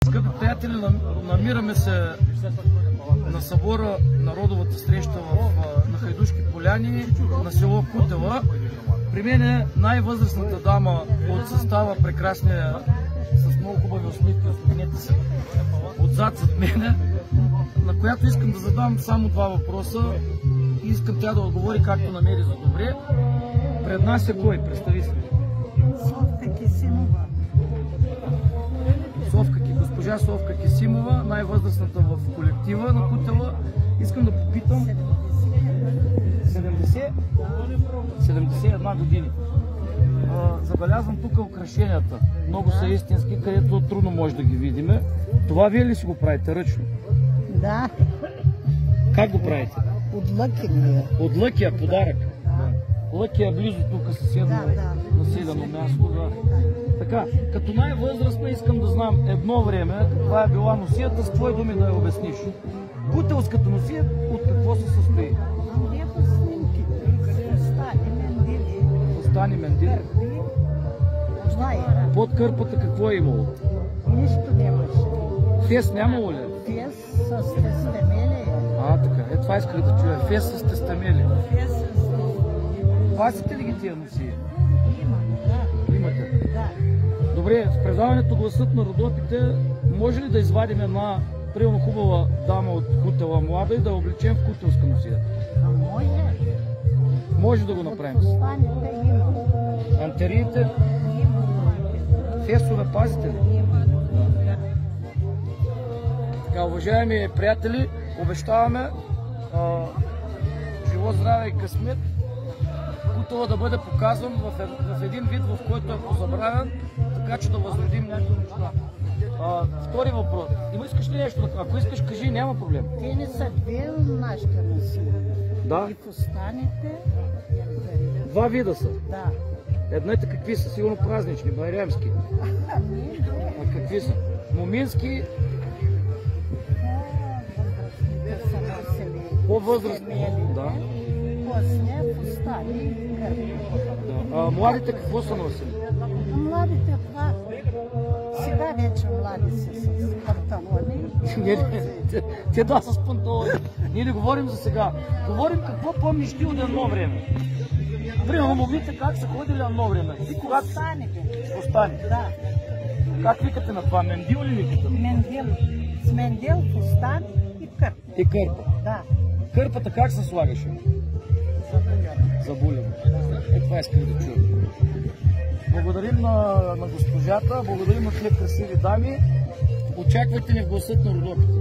Скъпи приятели, намираме се на събора Народовата среща на Хайдушки поляни на село Кутела. При мен е най-възрастната дама от състава, прекрасния, с много хубави усмивки, усмихнете се, отзад зад мене, на която искам да задам само два въпроса и искам тя да отговори както намери за добре. Пред нас е кой? Представи се. Совка Кисимова. Госпожа Совка Кисимова, най-възрастната в колектива на Кутела. Искам да попитам 71 години. Забелязвам тук украшенията. Много са истински, където трудно може да ги видим. Това вие ли си го правите ръчно? Да. Как го правите? От лъки ми е. От лъкия подарък? Лъкия близо тук съседно населено място. Да. Така, като най-възрастна искам да знам едно време каква е била носията, с твои думи да я обясниш. Кутелската носия от какво се състои? Ето снимки. Фустани, мендили. Фустани, мендили. Това е. Под кърпата какво е имало? Нищо нямаше. Фес нямало ли? Фес с тестамели. Така. Това исках да чуя. Фес с тестамели. Фес с тестамели. Пазите ли ги тия носии? Имам, да. Имате? Да. Добре, в предаването Гласът на Родопите може ли да извадим една примерно хубава дама от Кутела, млада, и да облечем в кутелска носия? Може. Може да го направим. Фустаните имам. Антериите? Имам. Фесове пазите ли? Имам. Така, уважаеми приятели, обещаваме живот, здраве и късмет Кутела да бъде показван в един вид, в който е позабравен, така че да възродим някакви неща. Втори въпрос. Искаш ли нещо? Ако искаш, кажи, няма проблем. Те не са две нашите носии. Да. И фустаните. Два вида са. Да. Едните какви са? Сигурно празнични, байремски. А какви са? Момински. По-възрастни. Да. После фустани и кърпи. Да. Младите какво са носили? Младите това. Сега вече млади са с панталони. Те да са с панталони. Ние не говорим за сега. Говорим какво помниш ти от едно време. Примерно момите как са ходили едно време. И когато... Фустани. Да. Как викате на това? Мендил ли викате? Мендил. С мендил, фустан и кърпа. И кърпа. Да. Кърпата как се слагаше? Забулено. Това искам да чуя. Благодарим на госпожата, благодарим на тези красиви дами. Очаквайте ни в Гласът на Родопите.